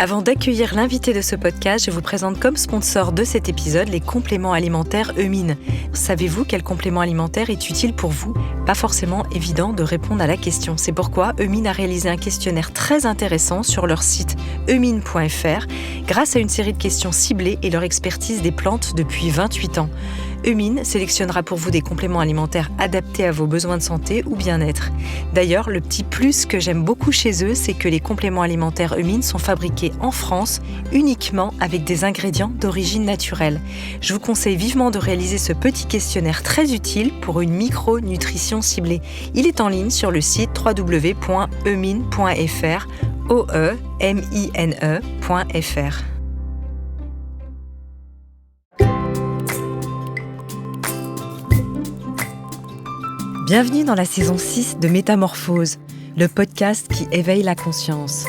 Avant d'accueillir l'invité de ce podcast, je vous présente comme sponsor de cet épisode les compléments alimentaires Eumine. Savez-vous quel complément alimentaire est utile pour vous ? Pas forcément évident de répondre à la question. C'est pourquoi Eumine a réalisé un questionnaire très intéressant sur leur site eumine.fr grâce à une série de questions ciblées et leur expertise des plantes depuis 28 ans. Eumine sélectionnera pour vous des compléments alimentaires adaptés à vos besoins de santé ou bien-être. D'ailleurs, le petit plus que j'aime beaucoup chez eux, c'est que les compléments alimentaires Eumine sont fabriqués en France uniquement avec des ingrédients d'origine naturelle. Je vous conseille vivement de réaliser ce petit questionnaire très utile pour une micronutrition ciblée. Il est en ligne sur le site www.eumine.fr, oemine.fr. Bienvenue dans la saison 6 de Métamorphose, le podcast qui éveille la conscience.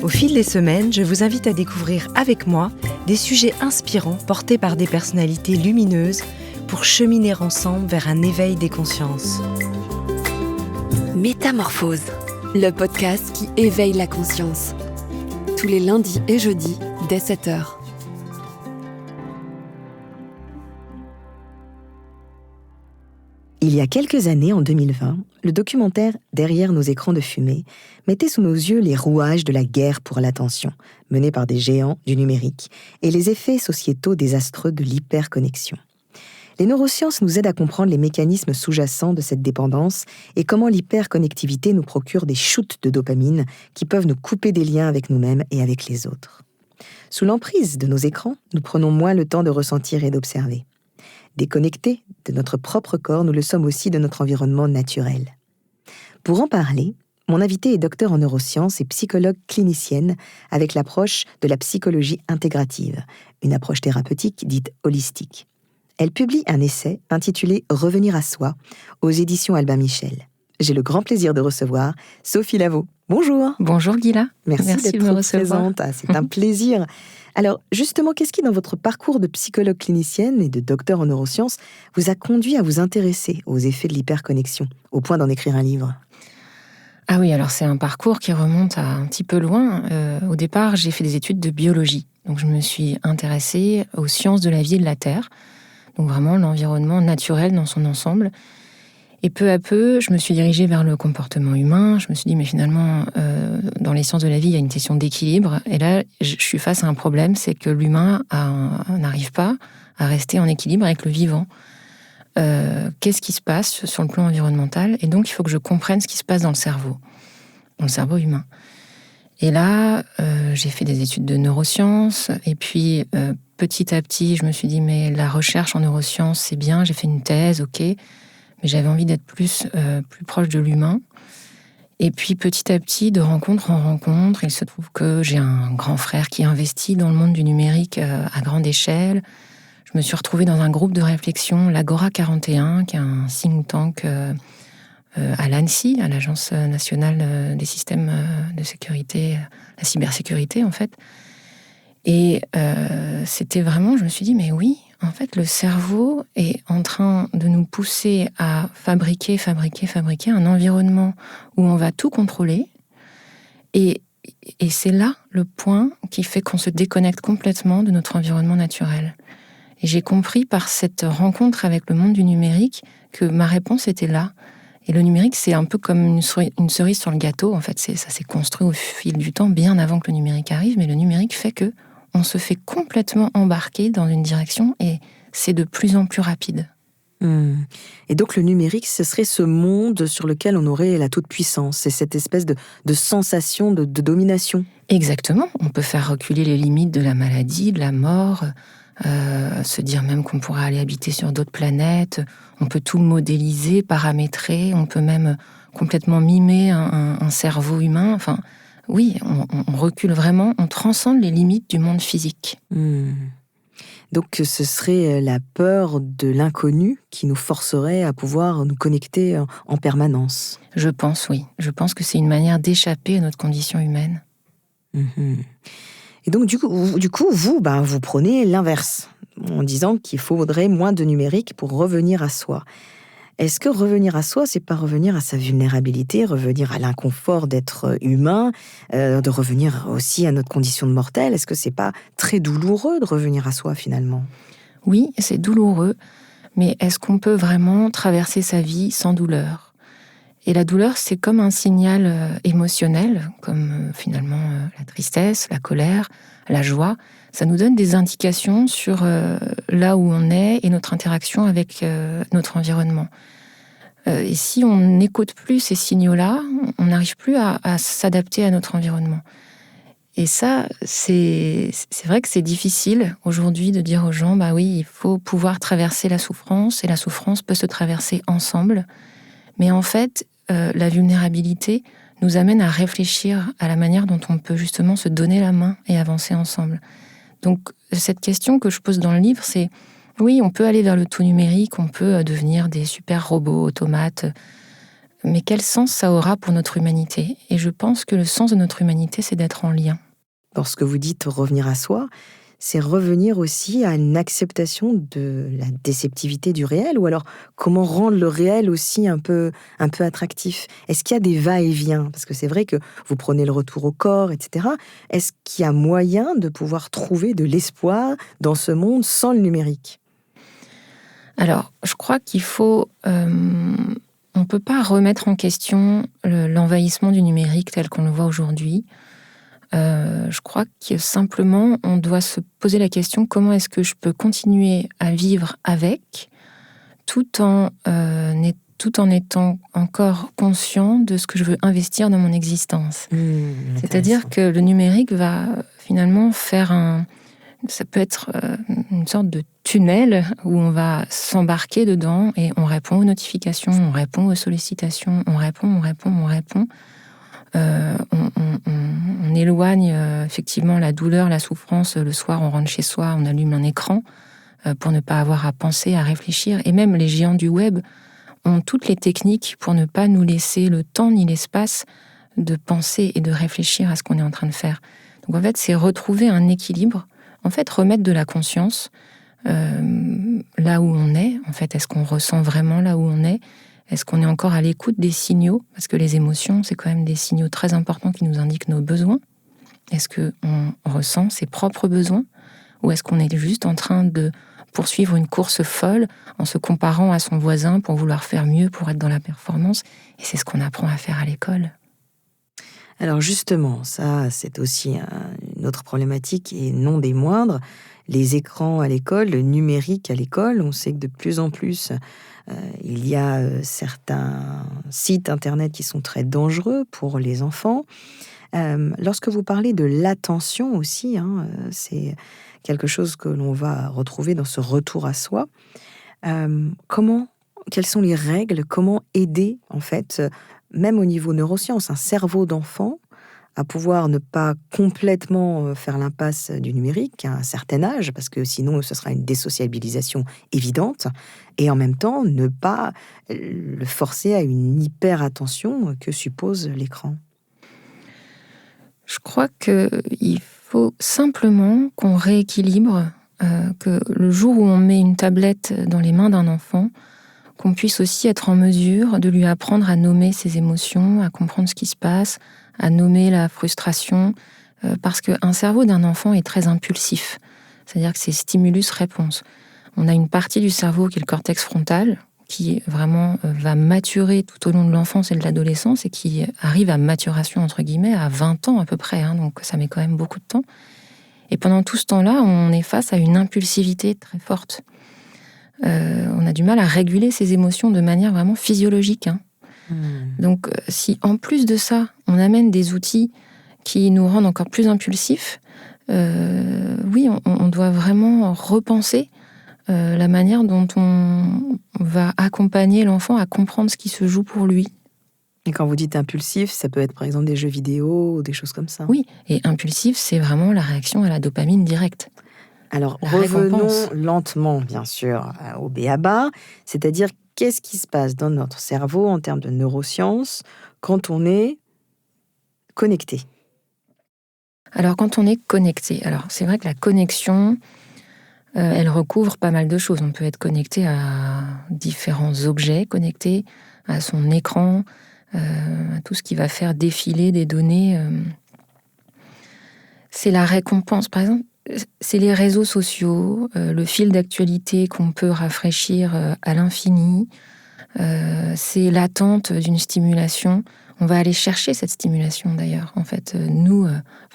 Au fil des semaines, je vous invite à découvrir avec moi des sujets inspirants portés par des personnalités lumineuses pour cheminer ensemble vers un éveil des consciences. Métamorphose, le podcast qui éveille la conscience. Tous les lundis et jeudis dès 7h. Il y a quelques années, en 2020, le documentaire « Derrière nos écrans de fumée » mettait sous nos yeux les rouages de la guerre pour l'attention, menée par des géants du numérique, et les effets sociétaux désastreux de l'hyperconnexion. Les neurosciences nous aident à comprendre les mécanismes sous-jacents de cette dépendance et comment l'hyperconnectivité nous procure des shoots de dopamine qui peuvent nous couper des liens avec nous-mêmes et avec les autres. Sous l'emprise de nos écrans, nous prenons moins le temps de ressentir et d'observer. Déconnectés de notre propre corps, nous le sommes aussi de notre environnement naturel. Pour en parler, mon invitée est docteur en neurosciences et psychologue clinicienne avec l'approche de la psychologie intégrative, une approche thérapeutique dite holistique. Elle publie un essai intitulé « Revenir à soi » aux éditions Albin Michel. J'ai le grand plaisir de recevoir Sophie Lavaux. Bonjour. Bonjour Guila. Merci d'être présente. C'est un plaisir. Alors, justement, qu'est-ce qui, dans votre parcours de psychologue clinicienne et de docteur en neurosciences, vous a conduit à vous intéresser aux effets de l'hyperconnexion, au point d'en écrire un livre ? Ah oui, alors c'est un parcours qui remonte à un petit peu loin. Au départ, j'ai fait des études de biologie. Donc je me suis intéressée aux sciences de la vie et de la Terre. Donc vraiment l'environnement naturel dans son ensemble. Et peu à peu, je me suis dirigée vers le comportement humain. Je me suis dit, mais finalement, dans les sciences de la vie, il y a une question d'équilibre. Et là, je suis face à un problème, c'est que l'humain n'arrive pas à rester en équilibre avec le vivant. Qu'est-ce qui se passe sur le plan environnemental ? Et donc, il faut que je comprenne ce qui se passe dans le cerveau humain. Et là, j'ai fait des études de neurosciences. Et puis, petit à petit, je me suis dit, mais la recherche en neurosciences, c'est bien. J'ai fait une thèse, ok. Mais j'avais envie d'être plus proche de l'humain. Et puis, petit à petit, de rencontre en rencontre, il se trouve que j'ai un grand frère qui investit dans le monde du numérique à grande échelle. Je me suis retrouvée dans un groupe de réflexion, l'Agora 41, qui est un think tank à l'ANSSI, à l'Agence nationale des systèmes de sécurité, la cybersécurité, en fait. Et c'était vraiment, je me suis dit, mais oui, en fait, le cerveau est en train de nous pousser à fabriquer un environnement où on va tout contrôler. Et c'est là le point qui fait qu'on se déconnecte complètement de notre environnement naturel. Et j'ai compris par cette rencontre avec le monde du numérique que ma réponse était là. Et le numérique, c'est un peu comme une cerise sur le gâteau. En fait, ça s'est construit au fil du temps, bien avant que le numérique arrive. Mais le numérique fait que on se fait complètement embarquer dans une direction et c'est de plus en plus rapide. Et donc le numérique, ce serait ce monde sur lequel on aurait la toute-puissance. C'est cette espèce de sensation de domination. Exactement. On peut faire reculer les limites de la maladie, de la mort, se dire même qu'on pourrait aller habiter sur d'autres planètes. On peut tout modéliser, paramétrer. On peut même complètement mimer un cerveau humain. Enfin, oui, on recule vraiment, on transcende les limites du monde physique. Donc ce serait la peur de l'inconnu qui nous forcerait à pouvoir nous connecter en permanence. Je pense, oui. Je pense que c'est une manière d'échapper à notre condition humaine. Et donc du coup vous prenez l'inverse, en disant qu'il faudrait moins de numérique pour revenir à soi. Est-ce que revenir à soi, c'est pas revenir à sa vulnérabilité, revenir à l'inconfort d'être humain, de revenir aussi à notre condition de mortel? Est-ce que c'est pas très douloureux de revenir à soi finalement? Oui, c'est douloureux, mais est-ce qu'on peut vraiment traverser sa vie sans douleur? Et la douleur, c'est comme un signal émotionnel, comme finalement la tristesse, la colère, la joie. Ça nous donne des indications sur là où on est et notre interaction avec notre environnement. Et si on n'écoute plus ces signaux-là, on n'arrive plus à s'adapter à notre environnement. Et ça, c'est vrai que c'est difficile aujourd'hui de dire aux gens, bah oui, il faut pouvoir traverser la souffrance, et la souffrance peut se traverser ensemble. Mais en fait, la vulnérabilité nous amène à réfléchir à la manière dont on peut justement se donner la main et avancer ensemble. Donc, cette question que je pose dans le livre, c'est, oui, on peut aller vers le tout numérique, on peut devenir des super robots, automates, mais quel sens ça aura pour notre humanité? Et je pense que le sens de notre humanité, c'est d'être en lien. Lorsque vous dites revenir à soi, c'est revenir aussi à une acceptation de la déceptivité du réel, ou alors comment rendre le réel aussi un peu attractif? Est-ce qu'il y a des va-et-vient? Parce que c'est vrai que vous prenez le retour au corps, etc. Est-ce qu'il y a moyen de pouvoir trouver de l'espoir dans ce monde sans le numérique? Alors, je crois qu'il faut... on ne peut pas remettre en question l'envahissement du numérique tel qu'on le voit aujourd'hui. Je crois que simplement, on doit se poser la question, comment est-ce que je peux continuer à vivre avec, tout en étant encore conscient de ce que je veux investir dans mon existence. C'est-à-dire que le numérique va finalement faire ça peut être une sorte de tunnel où on va s'embarquer dedans et on répond aux notifications, on répond aux sollicitations, on répond. On éloigne effectivement la douleur, la souffrance. Le soir, on rentre chez soi, on allume un écran pour ne pas avoir à penser, à réfléchir. Et même les géants du web ont toutes les techniques pour ne pas nous laisser le temps ni l'espace de penser et de réfléchir à ce qu'on est en train de faire. Donc en fait, c'est retrouver un équilibre, en fait, remettre de la conscience là où on est. En fait, est-ce qu'on ressent vraiment là où on est? Est-ce qu'on est encore à l'écoute des signaux? Parce que les émotions, c'est quand même des signaux très importants qui nous indiquent nos besoins. Est-ce qu'on ressent ses propres besoins? Ou est-ce qu'on est juste en train de poursuivre une course folle en se comparant à son voisin pour vouloir faire mieux, pour être dans la performance? Et c'est ce qu'on apprend à faire à l'école. Alors justement, ça, c'est aussi une autre problématique et non des moindres. Les écrans à l'école, le numérique à l'école, on sait que de plus en plus, il y a certains sites internet qui sont très dangereux pour les enfants. Lorsque vous parlez de l'attention aussi, c'est quelque chose que l'on va retrouver dans ce retour à soi. Quelles sont les règles? Comment aider, en fait, même au niveau neurosciences, un cerveau d'enfant à pouvoir ne pas complètement faire l'impasse du numérique à un certain âge, parce que sinon ce sera une désociabilisation évidente, et en même temps ne pas le forcer à une hyper-attention que suppose l'écran? Je crois qu'il faut simplement qu'on rééquilibre, que le jour où on met une tablette dans les mains d'un enfant, qu'on puisse aussi être en mesure de lui apprendre à nommer ses émotions, à comprendre ce qui se passe, à nommer la frustration, parce qu'un cerveau d'un enfant est très impulsif. C'est-à-dire que c'est stimulus-réponse. On a une partie du cerveau qui est le cortex frontal, qui vraiment va maturer tout au long de l'enfance et de l'adolescence, et qui arrive à maturation, entre guillemets, à 20 ans à peu près, donc ça met quand même beaucoup de temps. Et pendant tout ce temps-là, on est face à une impulsivité très forte. On a du mal à réguler ses émotions de manière vraiment physiologique. Donc, si en plus de ça, on amène des outils qui nous rendent encore plus impulsifs, oui, on doit vraiment repenser la manière dont on va accompagner l'enfant à comprendre ce qui se joue pour lui. Et quand vous dites impulsif, ça peut être par exemple des jeux vidéo ou des choses comme ça? Oui, et impulsif, c'est vraiment la réaction à la dopamine directe. Alors, La revenons récompense. lentement, bien sûr, au b.a.-ba, c'est-à-dire qu'est-ce qui se passe dans notre cerveau en termes de neurosciences quand on est connecté? Alors, quand on est connecté, alors c'est vrai que la connexion, Elle recouvre pas mal de choses. On peut être connecté à différents objets connectés, à son écran, à tout ce qui va faire défiler des données. C'est la récompense, par exemple. C'est les réseaux sociaux, le fil d'actualité qu'on peut rafraîchir à l'infini. C'est l'attente d'une stimulation. On va aller chercher cette stimulation d'ailleurs. En fait,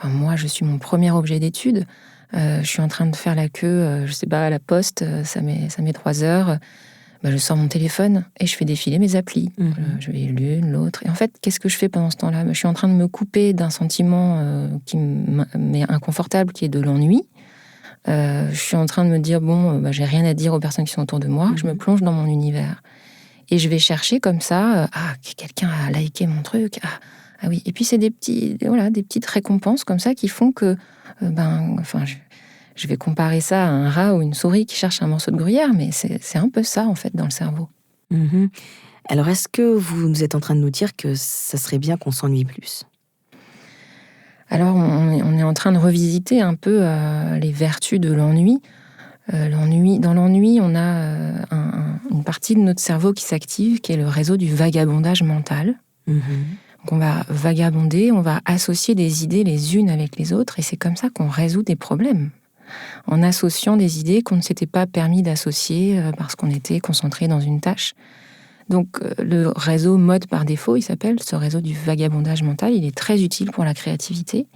moi, je suis mon premier objet d'étude. Je suis en train de faire la queue, je sais pas, à la poste, ça met 3 heures. Je sors mon téléphone et je fais défiler mes applis. Je vais l'une, l'autre. Et en fait, qu'est-ce que je fais pendant ce temps-là ? Je suis en train de me couper d'un sentiment qui m'est inconfortable, qui est de l'ennui. Je suis en train de me dire, j'ai rien à dire aux personnes qui sont autour de moi. Je me plonge dans mon univers. Et je vais chercher comme ça, quelqu'un a liké mon truc. Ah oui. Et puis c'est des petites récompenses comme ça qui font que, je vais comparer ça à un rat ou une souris qui cherche un morceau de gruyère, mais c'est un peu ça, en fait, dans le cerveau. Alors, est-ce que vous êtes en train de nous dire que ça serait bien qu'on s'ennuie plus ? Alors, on est en train de revisiter un peu les vertus de l'ennui. Dans l'ennui, on a une partie de notre cerveau qui s'active, qui est le réseau du vagabondage mental. Donc on va vagabonder, on va associer des idées les unes avec les autres, et c'est comme ça qu'on résout des problèmes. En associant des idées qu'on ne s'était pas permis d'associer parce qu'on était concentré dans une tâche. Donc le réseau mode par défaut, il s'appelle ce réseau du vagabondage mental, il est très utile pour la créativité.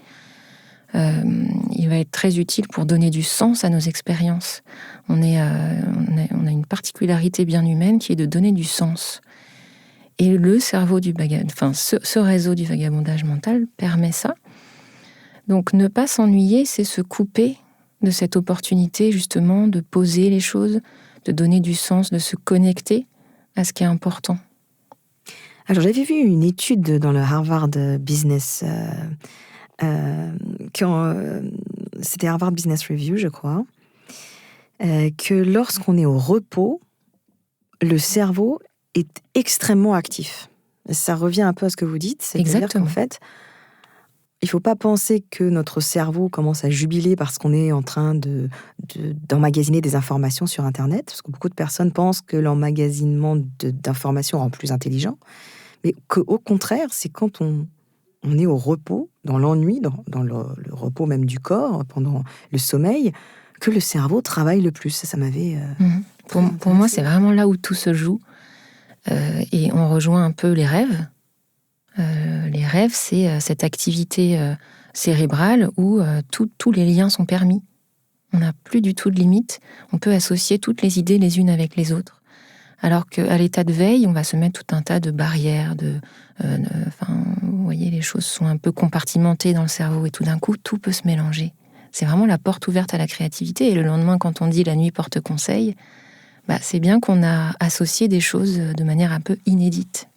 Il va être très utile pour donner du sens à nos expériences. On a une particularité bien humaine qui est de donner du sens. Et le cerveau ce réseau du vagabondage mental permet ça. Donc ne pas s'ennuyer, c'est se couper de cette opportunité justement de poser les choses, de donner du sens, de se connecter à ce qui est important. Alors j'avais vu une étude dans le Harvard Business, c'était Harvard Business Review, je crois, que lorsqu'on est au repos, le cerveau est extrêmement actif. Ça revient un peu à ce que vous dites, c'est-à-dire qu'en fait, il ne faut pas penser que notre cerveau commence à jubiler parce qu'on est en train d'emmagasiner des informations sur Internet, parce que beaucoup de personnes pensent que l'emmagasinement d'informations rend plus intelligent, mais qu'au contraire, c'est quand on est au repos, dans l'ennui, dans le repos même du corps, pendant le sommeil, que le cerveau travaille le plus. Ça m'avait... Pour moi, c'est vraiment là où tout se joue. Et on rejoint un peu les rêves. Les rêves, c'est cette activité cérébrale où tous les liens sont permis. On n'a plus du tout de limites. On peut associer toutes les idées les unes avec les autres. Alors qu'à l'état de veille, on va se mettre tout un tas de barrières. Vous voyez, les choses sont un peu compartimentées dans le cerveau et tout d'un coup, tout peut se mélanger. C'est vraiment la porte ouverte à la créativité. Et le lendemain, quand on dit « la nuit porte conseil », c'est bien qu'on a associé des choses de manière un peu inédite.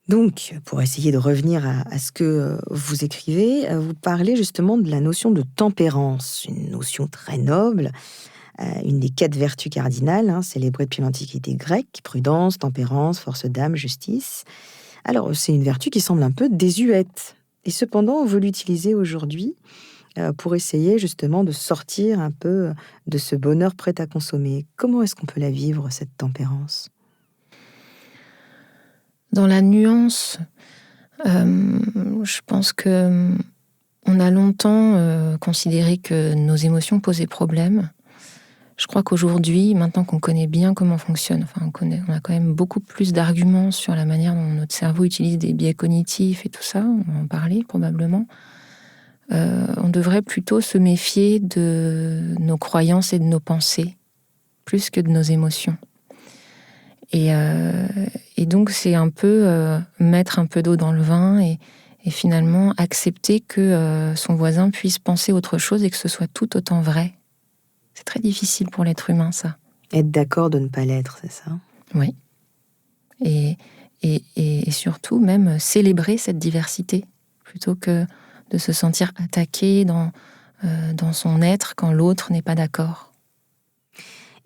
Donc, pour essayer de revenir à ce que vous écrivez, vous parlez justement de la notion de tempérance, une notion très noble, une des 4 vertus cardinales, célébrées depuis l'Antiquité grecque, prudence, tempérance, force d'âme, justice. Alors, c'est une vertu qui semble un peu désuète. Et cependant, vous l'utilisez aujourd'hui pour essayer justement de sortir un peu de ce bonheur prêt à consommer. Comment est-ce qu'on peut la vivre, cette tempérance ? Dans la nuance, je pense que on a longtemps considéré que nos émotions posaient problème. Je crois qu'aujourd'hui, maintenant qu'on connaît bien comment fonctionne, on a quand même beaucoup plus d'arguments sur la manière dont notre cerveau utilise des biais cognitifs et tout ça, on va en parler probablement. On devrait plutôt se méfier de nos croyances et de nos pensées, plus que de nos émotions. Et donc, c'est un peu mettre un peu d'eau dans le vin et finalement accepter que son voisin puisse penser autre chose et que ce soit tout autant vrai. C'est très difficile pour l'être humain, ça. Être d'accord de ne pas l'être, c'est ça ? Oui. Et surtout, même célébrer cette diversité, plutôt que de se sentir attaqué dans son être quand l'autre n'est pas d'accord.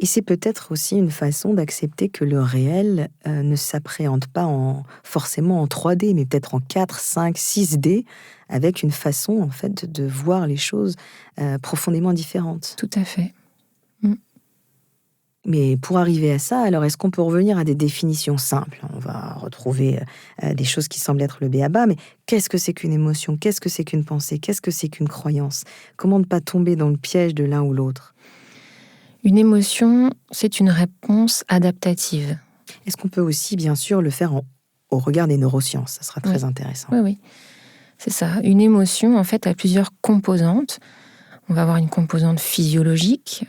Et c'est peut-être aussi une façon d'accepter que le réel ne s'appréhende pas forcément en 3D, mais peut-être en 4, 5, 6D, avec une façon en fait de voir les choses profondément différentes. Tout à fait. Mais pour arriver à ça, alors est-ce qu'on peut revenir à des définitions simples? On va retrouver des choses qui semblent être le b.a.-ba, mais qu'est-ce que c'est qu'une émotion? Qu'est-ce que c'est qu'une pensée? Qu'est-ce que c'est qu'une croyance? Comment ne pas tomber dans le piège de l'un ou l'autre? Une émotion, c'est une réponse adaptative. Est-ce qu'on peut aussi, bien sûr, le faire au regard des neurosciences? Ça sera très intéressant. Oui, c'est ça. Une émotion, en fait, a plusieurs composantes. On va avoir une composante physiologique.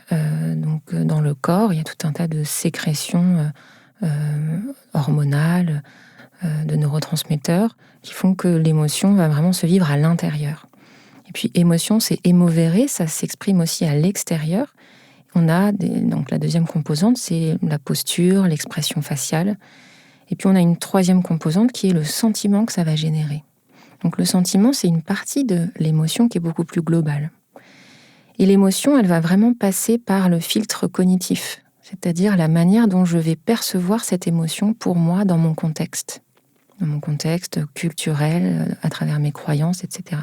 Donc, dans le corps, il y a tout un tas de sécrétions hormonales, de neurotransmetteurs, qui font que l'émotion va vraiment se vivre à l'intérieur. Et puis, émotion, c'est émovere, ça s'exprime aussi à l'extérieur. Donc la deuxième composante, c'est la posture, l'expression faciale. Et puis on a une troisième composante qui est le sentiment que ça va générer. Donc le sentiment, c'est une partie de l'émotion qui est beaucoup plus globale. Et l'émotion, elle va vraiment passer par le filtre cognitif, c'est-à-dire la manière dont je vais percevoir cette émotion pour moi dans mon contexte culturel, à travers mes croyances, etc.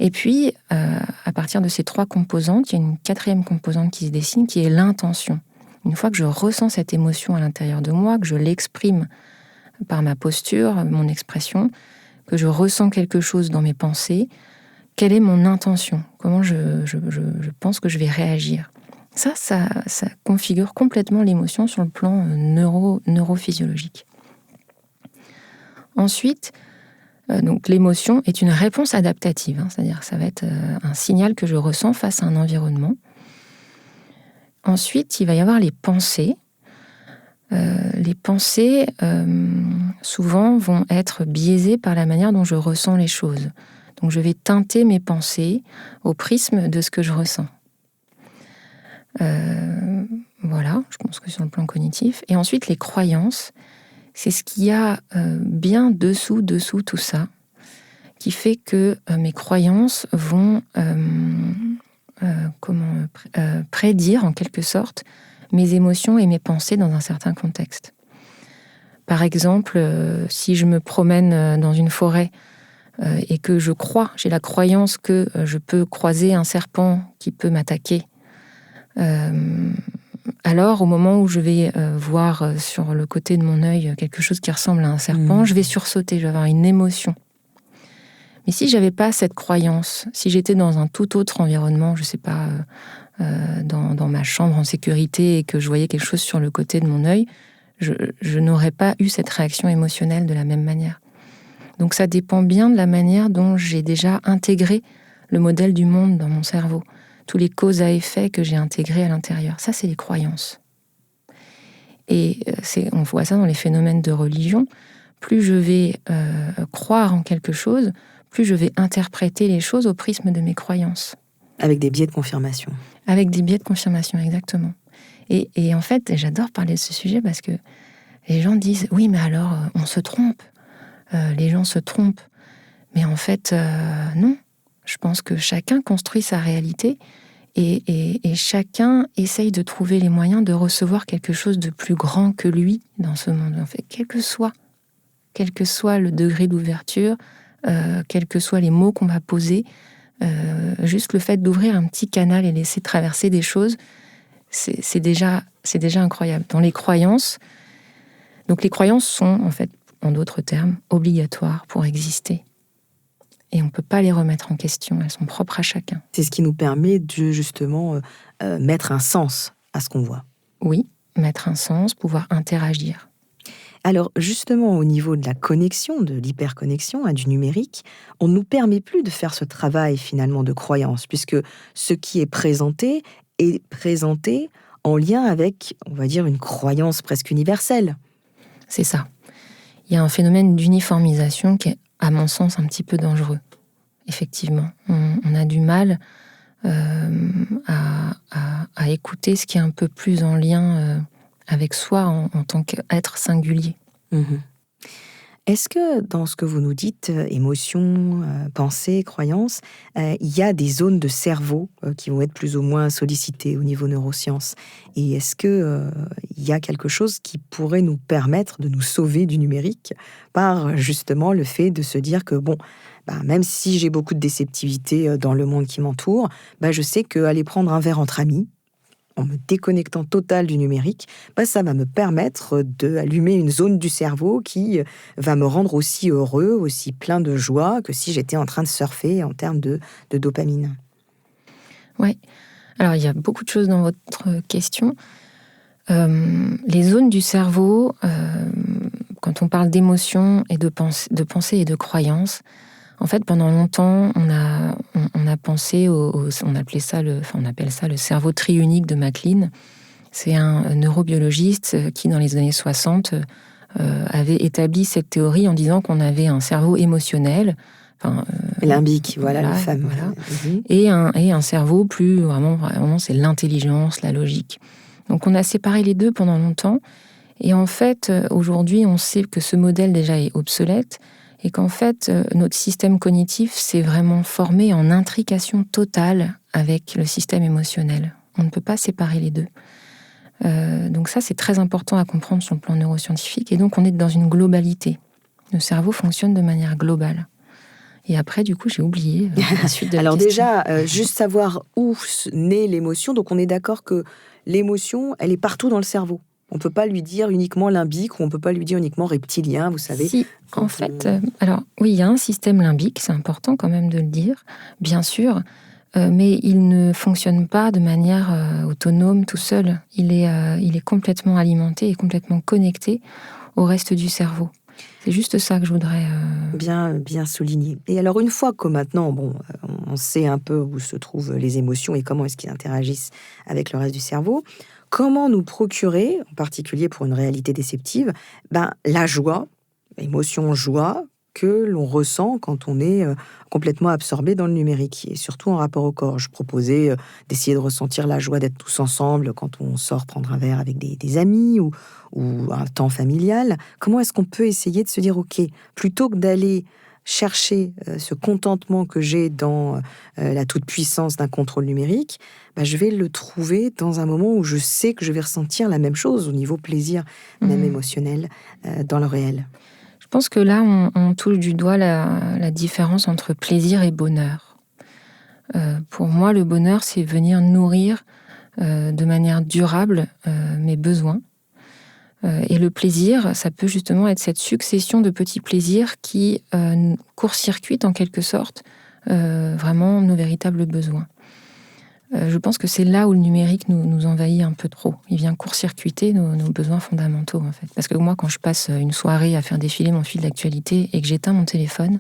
Et puis, à partir de ces trois composantes, il y a une quatrième composante qui se dessine, qui est l'intention. Une fois que je ressens cette émotion à l'intérieur de moi, que je l'exprime par ma posture, mon expression, que je ressens quelque chose dans mes pensées, quelle est mon intention? Comment je pense que je vais réagir? Ça configure complètement l'émotion sur le plan neurophysiologique. Ensuite, donc l'émotion est une réponse adaptative, c'est-à-dire que ça va être un signal que je ressens face à un environnement. Ensuite, il va y avoir les pensées. Les pensées, souvent, vont être biaisées par la manière dont je ressens les choses. Donc je vais teinter mes pensées au prisme de ce que je ressens. Voilà, je pense que sur le plan cognitif. Et ensuite, les croyances, c'est ce qu'il y a bien dessous tout ça, qui fait que mes croyances vont prédire en quelque sorte mes émotions et mes pensées dans un certain contexte. Par exemple, si je me promène dans une forêt et que j'ai la croyance que je peux croiser un serpent qui peut m'attaquer, alors au moment où je vais voir sur le côté de mon œil quelque chose qui ressemble à un serpent, je vais sursauter, je vais avoir une émotion. Mais si j'avais pas cette croyance, si j'étais dans un tout autre environnement, je sais pas, dans ma chambre en sécurité et que je voyais quelque chose sur le côté de mon œil, je n'aurais pas eu cette réaction émotionnelle de la même manière. Donc ça dépend bien de la manière dont j'ai déjà intégré le modèle du monde dans mon cerveau. Tous les causes à effet que j'ai intégrés à l'intérieur. Ça, c'est les croyances. Et on voit ça dans les phénomènes de religion. Plus je vais croire en quelque chose, plus je vais interpréter les choses au prisme de mes croyances. Avec des biais de confirmation. Avec des biais de confirmation, exactement. Et en fait, j'adore parler de ce sujet parce que les gens disent « Oui, mais alors, on se trompe. Les gens se trompent. » Mais en fait, non. Je pense que chacun construit sa réalité et chacun essaye de trouver les moyens de recevoir quelque chose de plus grand que lui dans ce monde. En fait, quel que soit le degré d'ouverture, quels que soient les mots qu'on va poser, juste le fait d'ouvrir un petit canal et laisser traverser des choses, c'est déjà incroyable. Dans les croyances, donc les croyances sont, en fait, en d'autres termes, obligatoires pour exister. Et on ne peut pas les remettre en question, elles sont propres à chacun. C'est ce qui nous permet de, justement, mettre un sens à ce qu'on voit. Oui, mettre un sens, pouvoir interagir. Alors, justement, au niveau de la connexion, de l'hyperconnexion, du numérique, on ne nous permet plus de faire ce travail, finalement, de croyance, puisque ce qui est présenté en lien avec, on va dire, une croyance presque universelle. C'est ça. Il y a un phénomène d'uniformisation qui est, à mon sens, un petit peu dangereux. Effectivement, on a du mal à écouter ce qui est un peu plus en lien avec soi en tant qu'être singulier. Est-ce que dans ce que vous nous dites, émotions, pensées, croyances, il y a des zones de cerveau qui vont être plus ou moins sollicitées au niveau neurosciences? Et est-ce que il y a quelque chose qui pourrait nous permettre de nous sauver du numérique par justement le fait de se dire que bon, même si j'ai beaucoup de déceptivité dans le monde qui m'entoure, je sais qu'aller prendre un verre entre amis, en me déconnectant total du numérique, ça va me permettre d'allumer une zone du cerveau qui va me rendre aussi heureux, aussi plein de joie que si j'étais en train de surfer en termes de dopamine. Oui. Alors, il y a beaucoup de choses dans votre question. Les zones du cerveau, quand on parle d'émotions et de pensée et de croyances, en fait, pendant longtemps, on a pensé on appelle ça le cerveau triunique de MacLean. C'est un neurobiologiste qui, dans les années 60, avait établi cette théorie en disant qu'on avait un cerveau émotionnel, limbique, voilà le fameux. Voilà, et un cerveau plus vraiment, c'est l'intelligence, la logique. Donc, on a séparé les deux pendant longtemps. Et en fait, aujourd'hui, on sait que ce modèle déjà est obsolète. Et qu'en fait, notre système cognitif s'est vraiment formé en intrication totale avec le système émotionnel. On ne peut pas séparer les deux. Donc ça, c'est très important à comprendre sur le plan neuroscientifique. Et donc, on est dans une globalité. Le cerveau fonctionne de manière globale. Et après, du coup, j'ai oublié la suite de la Alors question. déjà, juste savoir où naît l'émotion. Donc, on est d'accord que l'émotion, elle est partout dans le cerveau. On ne peut pas lui dire uniquement limbique ou on ne peut pas lui dire uniquement reptilien, vous savez. Si, en fait, alors oui, il y a un système limbique, c'est important quand même de le dire, bien sûr, mais il ne fonctionne pas de manière autonome tout seul. Il est complètement alimenté et complètement connecté au reste du cerveau. C'est juste ça que je voudrais... Bien souligné. Et alors, une fois que maintenant, on sait un peu où se trouvent les émotions et comment est-ce qu'ils interagissent avec le reste du cerveau, comment nous procurer, en particulier pour une réalité déceptive, la joie, émotion joie, que l'on ressent quand on est complètement absorbé dans le numérique, et surtout en rapport au corps. Je proposais d'essayer de ressentir la joie d'être tous ensemble quand on sort prendre un verre avec des amis ou un temps familial. Comment est-ce qu'on peut essayer de se dire, ok, plutôt que d'aller chercher ce contentement que j'ai dans la toute-puissance d'un contrôle numérique, je vais le trouver dans un moment où je sais que je vais ressentir la même chose au niveau plaisir, même émotionnel, dans le réel. Je pense que là, on touche du doigt la différence entre plaisir et bonheur. Pour moi, le bonheur, c'est venir nourrir de manière durable mes besoins. Et le plaisir, ça peut justement être cette succession de petits plaisirs qui court-circuitent en quelque sorte vraiment nos véritables besoins. Je pense que c'est là où le numérique nous envahit un peu trop. Il vient court-circuiter nos besoins fondamentaux, en fait. Parce que moi, quand je passe une soirée à faire défiler mon fil d'actualité et que j'éteins mon téléphone,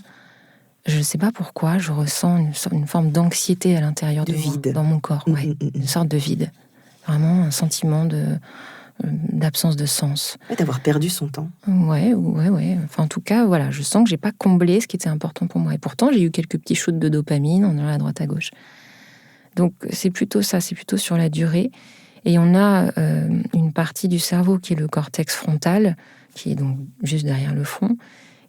je ne sais pas pourquoi, je ressens une forme d'anxiété à l'intérieur de vide. Moi, dans mon corps. Ouais. Une sorte de vide. Vraiment un sentiment d'absence de sens. D'avoir perdu son temps. Ouais. Enfin, en tout cas, voilà, je sens que j'ai pas comblé ce qui était important pour moi. Et pourtant, j'ai eu quelques petits shoots de dopamine en allant à droite à gauche. Donc, c'est plutôt ça, c'est plutôt sur la durée. Et on a une partie du cerveau qui est le cortex frontal, qui est donc juste derrière le front,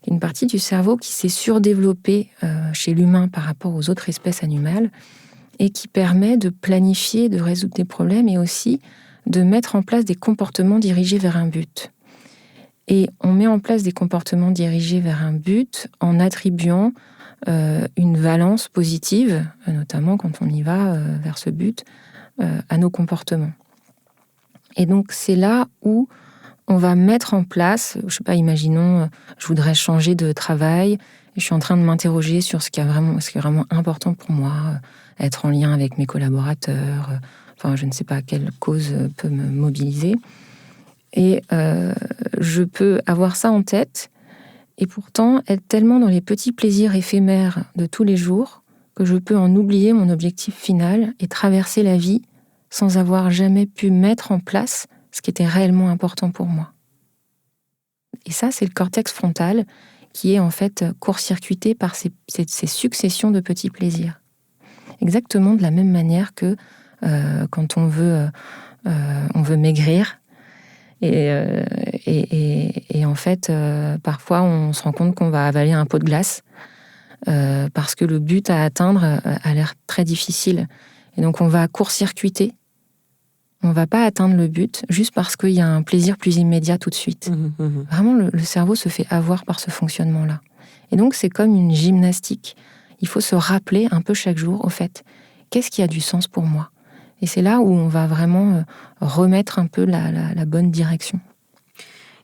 une partie du cerveau qui s'est surdéveloppée chez l'humain par rapport aux autres espèces animales et qui permet de planifier, de résoudre des problèmes et aussi de mettre en place des comportements dirigés vers un but. Et on met en place des comportements dirigés vers un but en attribuant une valence positive, notamment quand on y va vers ce but, à nos comportements. Et donc c'est là où on va mettre en place, je sais pas, imaginons, je voudrais changer de travail, et je suis en train de m'interroger sur ce qui est vraiment important pour moi, être en lien avec mes collaborateurs, je ne sais pas quelle cause peut me mobiliser. Et je peux avoir ça en tête, et pourtant être tellement dans les petits plaisirs éphémères de tous les jours que je peux en oublier mon objectif final et traverser la vie sans avoir jamais pu mettre en place ce qui était réellement important pour moi. Et ça, c'est le cortex frontal qui est en fait court-circuité par ces successions de petits plaisirs. Exactement de la même manière que quand on veut maigrir, et Et en fait, parfois, on se rend compte qu'on va avaler un pot de glace parce que le but à atteindre a l'air très difficile. Et donc, on va court-circuiter. On ne va pas atteindre le but juste parce qu'il y a un plaisir plus immédiat tout de suite. Vraiment, le cerveau se fait avoir par ce fonctionnement-là. Et donc, c'est comme une gymnastique. Il faut se rappeler un peu chaque jour, au fait, qu'est-ce qui a du sens pour moi ? Et c'est là où on va vraiment remettre un peu la bonne direction.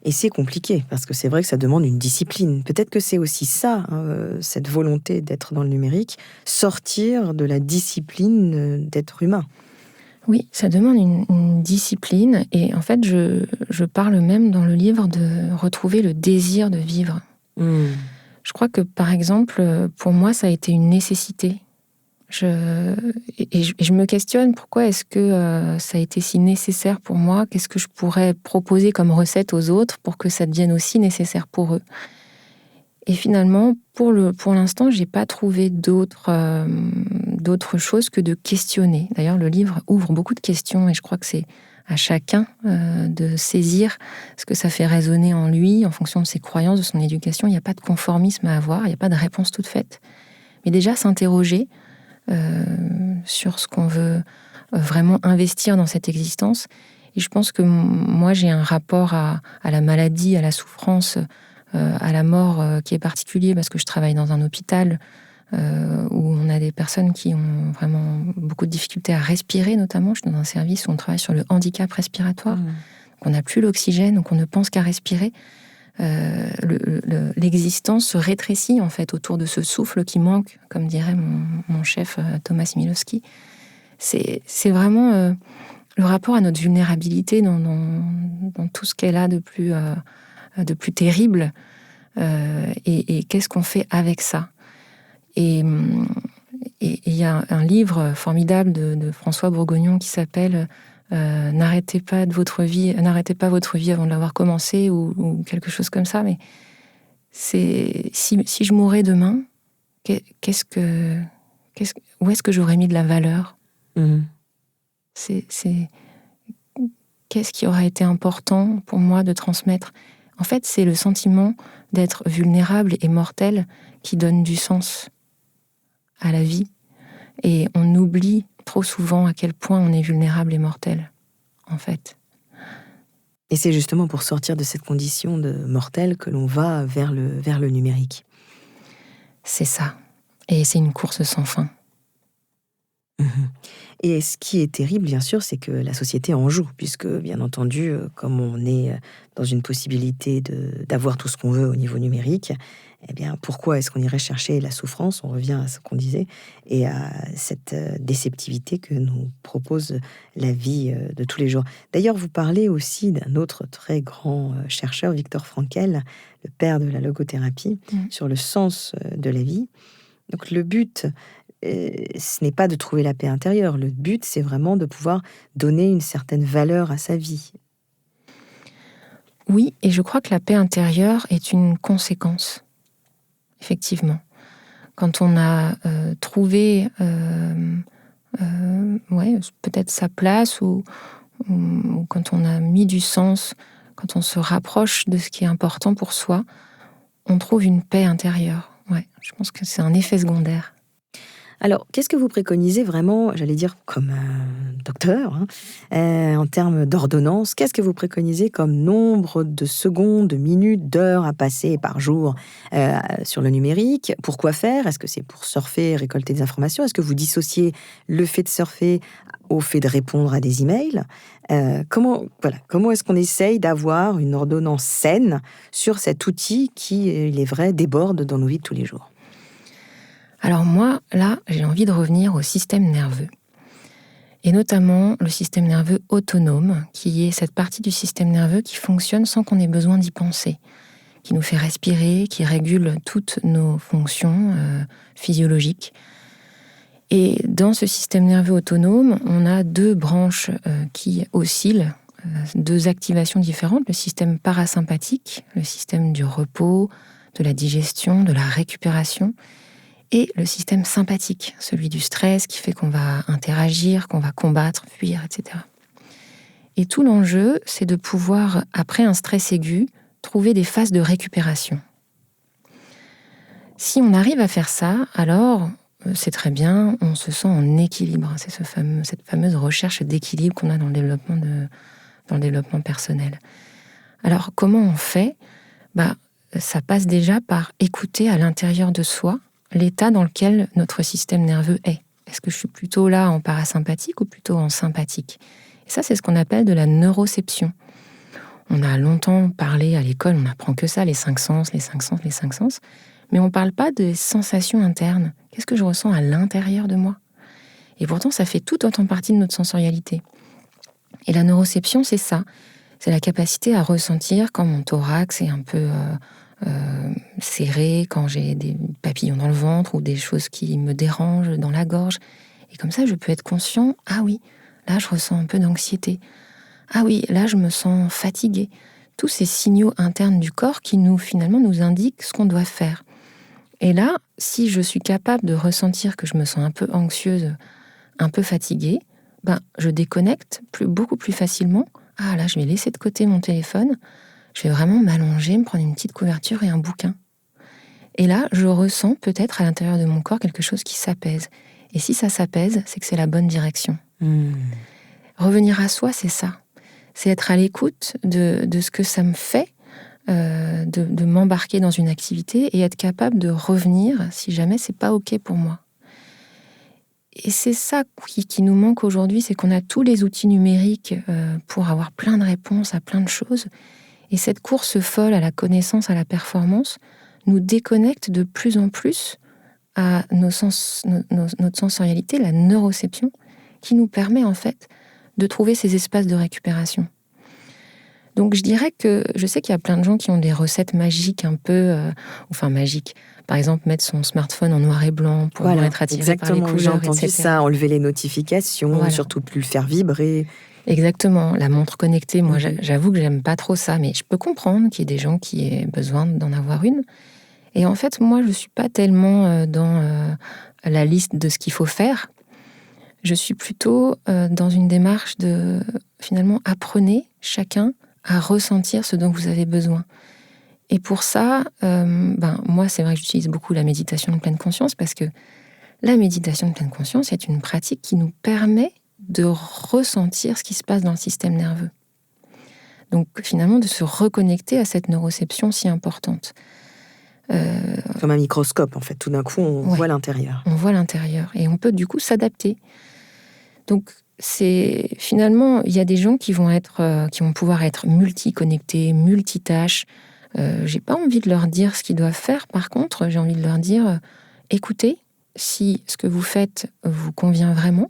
Et c'est compliqué, parce que c'est vrai que ça demande une discipline. Peut-être que c'est aussi ça, cette volonté d'être dans le numérique, sortir de la discipline d'être humain. Oui, ça demande une discipline. Et en fait, je parle même dans le livre de retrouver le désir de vivre. Je crois que, par exemple, pour moi, ça a été une nécessité. Je me questionne pourquoi est-ce que ça a été si nécessaire pour moi, qu'est-ce que je pourrais proposer comme recette aux autres pour que ça devienne aussi nécessaire pour eux. Et finalement, pour l'instant, j'ai pas trouvé d'autre chose que de questionner. D'ailleurs, le livre ouvre beaucoup de questions et je crois que c'est à chacun de saisir ce que ça fait résonner en lui en fonction de ses croyances, de son éducation. Il n'y a pas de conformisme à avoir, il n'y a pas de réponse toute faite. Mais déjà s'interroger sur ce qu'on veut vraiment investir dans cette existence. Et je pense que moi, j'ai un rapport à la maladie, à la souffrance, à la mort qui est particulier parce que je travaille dans un hôpital où on a des personnes qui ont vraiment beaucoup de difficultés à respirer, notamment. Je suis dans un service où on travaille sur le handicap respiratoire. Donc on n'a plus l'oxygène, donc on ne pense qu'à respirer. L'existence se rétrécit en fait autour de ce souffle qui manque, comme dirait mon chef Thomas Milowski. C'est vraiment le rapport à notre vulnérabilité dans tout ce qu'elle a de plus terrible et qu'est-ce qu'on fait avec ça. Et il y a un livre formidable de François Bourgognon qui s'appelle N'arrêtez pas votre vie avant de l'avoir commencé ou quelque chose comme ça. Mais c'est si je mourais demain, où est-ce que j'aurais mis de la valeur ? Qu'est-ce qui aurait été important pour moi de transmettre ? En fait, c'est le sentiment d'être vulnérable et mortel qui donne du sens à la vie. Et on oublie trop souvent à quel point on est vulnérable et mortel, en fait. Et c'est justement pour sortir de cette condition de mortel que l'on va vers le numérique. C'est ça. Et c'est une course sans fin. Et ce qui est terrible, bien sûr, c'est que la société en joue, puisque, bien entendu, comme on est dans une possibilité d'avoir tout ce qu'on veut au niveau numérique, eh bien, pourquoi est-ce qu'on irait chercher la souffrance ? On revient à ce qu'on disait, et à cette déceptivité que nous propose la vie de tous les jours. D'ailleurs, vous parlez aussi d'un autre très grand chercheur, Viktor Frankl, le père de la logothérapie, sur le sens de la vie. Donc, le but... ce n'est pas de trouver la paix intérieure. Le but, c'est vraiment de pouvoir donner une certaine valeur à sa vie. Oui, et je crois que la paix intérieure est une conséquence, effectivement. Quand on a trouvé peut-être sa place ou quand on a mis du sens, quand on se rapproche de ce qui est important pour soi, on trouve une paix intérieure. Ouais, je pense que c'est un effet secondaire. Alors, qu'est-ce que vous préconisez vraiment, j'allais dire comme un docteur, en termes d'ordonnance ? Qu'est-ce que vous préconisez comme nombre de secondes, de minutes, d'heures à passer par jour sur le numérique ? Pourquoi faire ? Est-ce que c'est pour surfer, récolter des informations ? Est-ce que vous dissociez le fait de surfer au fait de répondre à des emails ? Comment est-ce qu'on essaye d'avoir une ordonnance saine sur cet outil qui, il est vrai, déborde dans nos vies de tous les jours ? Alors moi, là, j'ai envie de revenir au système nerveux. Et notamment le système nerveux autonome, qui est cette partie du système nerveux qui fonctionne sans qu'on ait besoin d'y penser, qui nous fait respirer, qui régule toutes nos fonctions physiologiques. Et dans ce système nerveux autonome, on a deux branches qui oscillent, deux activations différentes. Le système parasympathique, le système du repos, de la digestion, de la récupération, et le système sympathique, celui du stress qui fait qu'on va interagir, qu'on va combattre, fuir, etc. Et tout l'enjeu, c'est de pouvoir, après un stress aigu, trouver des phases de récupération. Si on arrive à faire ça, alors c'est très bien, on se sent en équilibre. C'est cette fameuse recherche d'équilibre qu'on a dans le développement personnel. Alors, comment on fait ? Ça passe déjà par écouter à l'intérieur de soi l'état dans lequel notre système nerveux est. Est-ce que je suis plutôt là en parasympathique ou plutôt en sympathique ? Et ça, c'est ce qu'on appelle de la neuroception. On a longtemps parlé à l'école, on n'apprend que ça, les 5 sens, mais on ne parle pas des sensations internes. Qu'est-ce que je ressens à l'intérieur de moi ? Et pourtant, ça fait tout autant partie de notre sensorialité. Et la neuroception, c'est ça. C'est la capacité à ressentir quand mon thorax est un peu serré, quand j'ai des papillons dans le ventre ou des choses qui me dérangent dans la gorge. Et comme ça, je peux être conscient, ah oui, là, je ressens un peu d'anxiété. Ah oui, là, je me sens fatiguée. Tous ces signaux internes du corps qui finalement nous indiquent ce qu'on doit faire. Et là, si je suis capable de ressentir que je me sens un peu anxieuse, un peu fatiguée, je déconnecte beaucoup plus facilement. Ah là, je vais laisser de côté mon téléphone, je vais vraiment m'allonger, me prendre une petite couverture et un bouquin. Et là, je ressens peut-être à l'intérieur de mon corps quelque chose qui s'apaise. Et si ça s'apaise, c'est que c'est la bonne direction. Revenir à soi, c'est ça. C'est être à l'écoute de ce que ça me fait, de m'embarquer dans une activité et être capable de revenir si jamais c'est pas OK pour moi. Et c'est ça qui nous manque aujourd'hui, c'est qu'on a tous les outils numériques pour avoir plein de réponses à plein de choses. Et cette course folle à la connaissance, à la performance, nous déconnecte de plus en plus à notre sensorialité, la neuroception, qui nous permet en fait de trouver ces espaces de récupération. Donc je dirais que je sais qu'il y a plein de gens qui ont des recettes magiques un peu, magiques. Par exemple, mettre son smartphone en noir et blanc pour être attiré par les couleurs, j'ai entendu etc. ça, enlever les notifications, surtout plus le faire vibrer. Exactement, la montre connectée, moi j'avoue que j'aime pas trop ça, mais je peux comprendre qu'il y ait des gens qui aient besoin d'en avoir une. Et en fait, moi je suis pas tellement dans la liste de ce qu'il faut faire. Je suis plutôt dans une démarche de, finalement, apprenez chacun à ressentir ce dont vous avez besoin. Et pour ça, moi, c'est vrai que j'utilise beaucoup la méditation de pleine conscience parce que la méditation de pleine conscience est une pratique qui nous permet de ressentir ce qui se passe dans le système nerveux. Donc, finalement, de se reconnecter à cette neuroception si importante. Comme un microscope, en fait. Tout d'un coup, on voit l'intérieur. On voit l'intérieur. Et on peut, du coup, s'adapter. Donc, finalement, il y a des gens qui vont pouvoir être multi-connectés, multitâches. J'ai pas envie de leur dire ce qu'ils doivent faire. Par contre, j'ai envie de leur dire, écoutez, si ce que vous faites vous convient vraiment,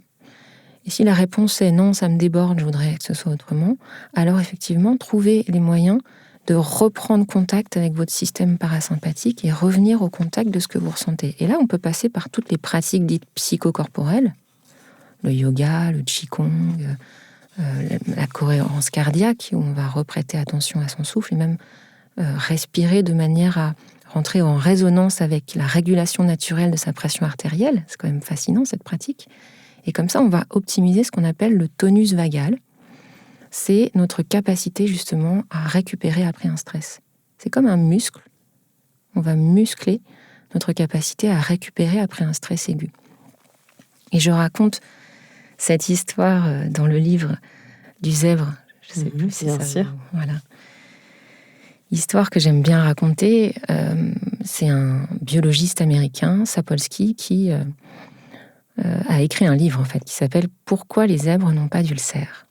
et si la réponse est non, ça me déborde, je voudrais que ce soit autrement, alors effectivement, trouvez les moyens de reprendre contact avec votre système parasympathique et revenir au contact de ce que vous ressentez. Et là, on peut passer par toutes les pratiques dites psychocorporelles, le yoga, le qigong, la cohérence cardiaque, où on va reprêter attention à son souffle et même respirer de manière à rentrer en résonance avec la régulation naturelle de sa pression artérielle. C'est quand même fascinant, cette pratique. Et comme ça, on va optimiser ce qu'on appelle le tonus vagal. C'est notre capacité, justement, à récupérer après un stress. C'est comme un muscle. On va muscler notre capacité à récupérer après un stress aigu. Et je raconte cette histoire dans le livre du zèbre. Je sais plus si bien ça... sûr. Voilà. Histoire que j'aime bien raconter, c'est un biologiste américain, Sapolsky, qui a écrit un livre en fait qui s'appelle « Pourquoi les zèbres n'ont pas d'ulcères ».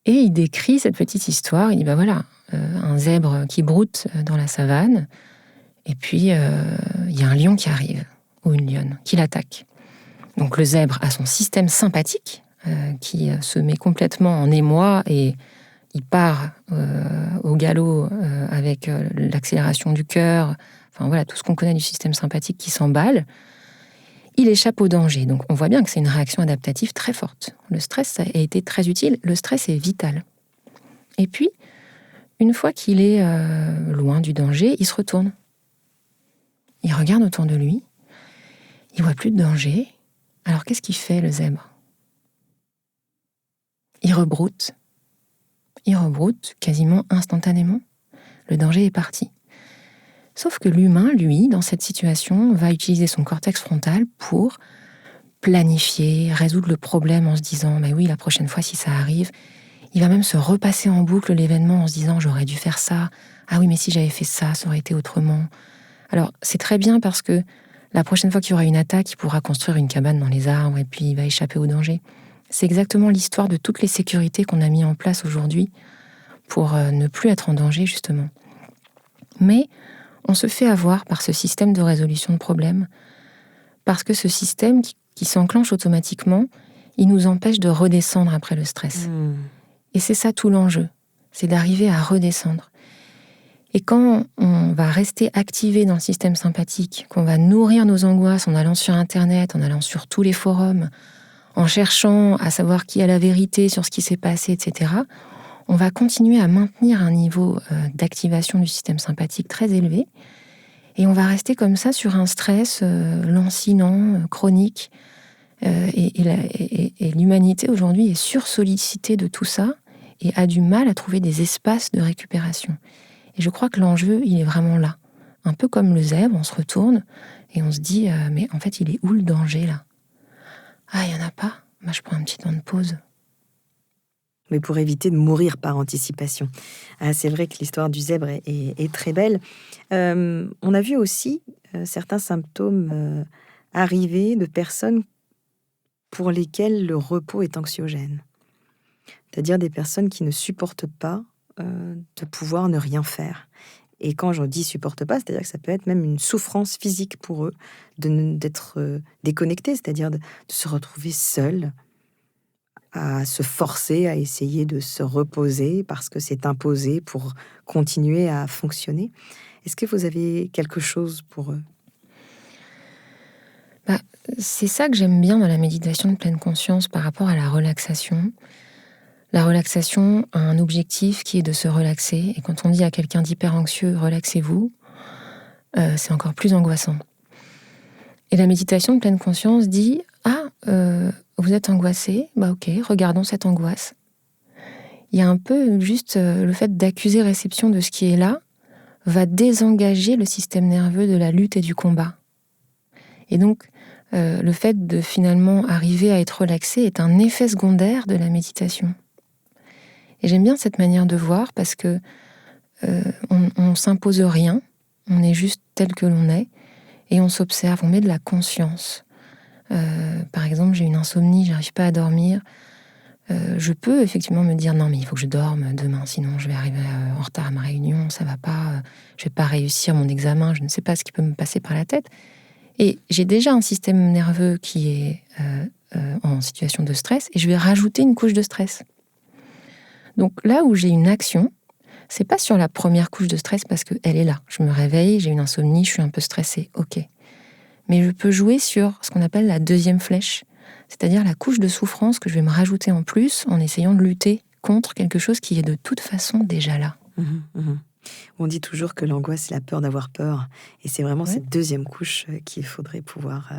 Et il décrit cette petite histoire. Il dit un zèbre qui broute dans la savane, et puis il y a un lion qui arrive ou une lionne qui l'attaque. Donc le zèbre a son système sympathique qui se met complètement en émoi et il part au galop avec l'accélération du cœur, tout ce qu'on connaît du système sympathique qui s'emballe. Il échappe au danger. Donc on voit bien que c'est une réaction adaptative très forte. Le stress a été très utile. Le stress est vital. Et puis, une fois qu'il est loin du danger, il se retourne. Il regarde autour de lui. Il voit plus de danger. Alors qu'est-ce qu'il fait, le zèbre ? il rebroute quasiment instantanément. Le danger est parti. Sauf que l'humain, lui, dans cette situation, va utiliser son cortex frontal pour planifier, résoudre le problème en se disant « mais oui, la prochaine fois, si ça arrive », il va même se repasser en boucle l'événement en se disant « j'aurais dû faire ça, ah oui, mais si j'avais fait ça, ça aurait été autrement ». Alors, c'est très bien parce que la prochaine fois qu'il y aura une attaque, il pourra construire une cabane dans les arbres et puis il va échapper au danger. C'est exactement l'histoire de toutes les sécurités qu'on a mis en place aujourd'hui pour ne plus être en danger, justement. Mais on se fait avoir par ce système de résolution de problèmes parce que ce système qui s'enclenche automatiquement, il nous empêche de redescendre après le stress. Et c'est ça tout l'enjeu, c'est d'arriver à redescendre. Et quand on va rester activé dans le système sympathique, qu'on va nourrir nos angoisses en allant sur Internet, en allant sur tous les forums, en cherchant à savoir qui a la vérité sur ce qui s'est passé, etc., on va continuer à maintenir un niveau d'activation du système sympathique très élevé et on va rester comme ça sur un stress lancinant, chronique. Et l'humanité aujourd'hui est sursollicitée de tout ça et a du mal à trouver des espaces de récupération. Et je crois que l'enjeu, il est vraiment là. Un peu comme le zèbre, on se retourne et on se dit mais en fait, il est où le danger là ? Ah, il n'y en a pas ? Moi, je prends un petit temps de pause. Mais pour éviter de mourir par anticipation. Ah, c'est vrai que l'histoire du zèbre est très belle. On a vu aussi certains symptômes arriver de personnes pour lesquelles le repos est anxiogène. C'est-à-dire des personnes qui ne supportent pas de pouvoir ne rien faire. Et quand j'en dis supportent pas, c'est-à-dire que ça peut être même une souffrance physique pour eux d'être déconnectés, c'est-à-dire de se retrouver seuls, à se forcer à essayer de se reposer parce que c'est imposé pour continuer à fonctionner. Est-ce que vous avez quelque chose pour eux ? C'est ça que j'aime bien dans la méditation de pleine conscience par rapport à la relaxation. La relaxation a un objectif qui est de se relaxer. Et quand on dit à quelqu'un d'hyper anxieux « relaxez-vous », c'est encore plus angoissant. Et la méditation de pleine conscience dit « ah, vous êtes angoissé, bah ok, regardons cette angoisse ». Il y a un peu juste le fait d'accuser réception de ce qui est là va désengager le système nerveux de la lutte et du combat. Et donc, le fait de finalement arriver à être relaxé est un effet secondaire de la méditation. Et j'aime bien cette manière de voir parce que on s'impose rien, on est juste tel que l'on est et on s'observe, on met de la conscience. Par exemple, j'ai une insomnie, j'arrive pas à dormir. Je peux effectivement me dire non mais il faut que je dorme demain, sinon je vais arriver en retard à ma réunion, ça va pas, je vais pas réussir mon examen, je ne sais pas ce qui peut me passer par la tête. Et j'ai déjà un système nerveux qui est en situation de stress et je vais rajouter une couche de stress. Donc là où j'ai une action, c'est pas sur la première couche de stress parce qu'elle est là. Je me réveille, j'ai une insomnie, je suis un peu stressée, ok. Mais je peux jouer sur ce qu'on appelle la deuxième flèche, c'est-à-dire la couche de souffrance que je vais me rajouter en plus en essayant de lutter contre quelque chose qui est de toute façon déjà là. On dit toujours que l'angoisse, c'est la peur d'avoir peur. Et c'est vraiment cette deuxième couche qu'il faudrait pouvoir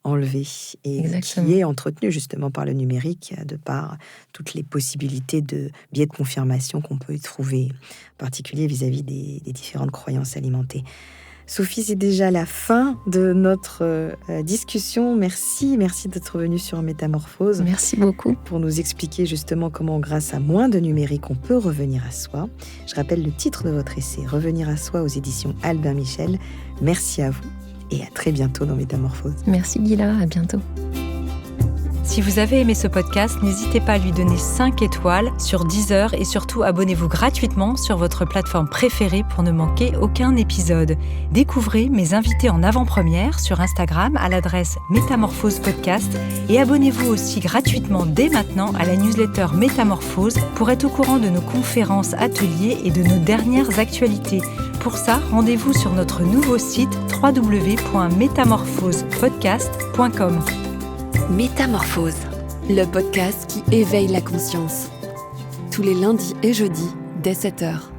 enlever. Et Exactement. Qui est entretenue justement par le numérique, de par toutes les possibilités de biais de confirmation qu'on peut y trouver, en particulier vis-à-vis des différentes croyances alimentées. Sophie, c'est déjà la fin de notre discussion. Merci d'être venue sur Métamorphose. Merci beaucoup. Pour nous expliquer justement comment, grâce à moins de numérique, on peut revenir à soi. Je rappelle le titre de votre essai, Revenir à soi aux éditions Albin Michel. Merci à vous et à très bientôt dans Métamorphose. Merci Guilla, à bientôt. Si vous avez aimé ce podcast, n'hésitez pas à lui donner 5 étoiles sur Deezer et surtout abonnez-vous gratuitement sur votre plateforme préférée pour ne manquer aucun épisode. Découvrez mes invités en avant-première sur Instagram à l'adresse Métamorphose Podcast et abonnez-vous aussi gratuitement dès maintenant à la newsletter Métamorphose pour être au courant de nos conférences, ateliers et de nos dernières actualités. Pour ça, rendez-vous sur notre nouveau site www.métamorphosepodcast.com. Métamorphose, le podcast qui éveille la conscience. Tous les lundis et jeudis, dès 7h.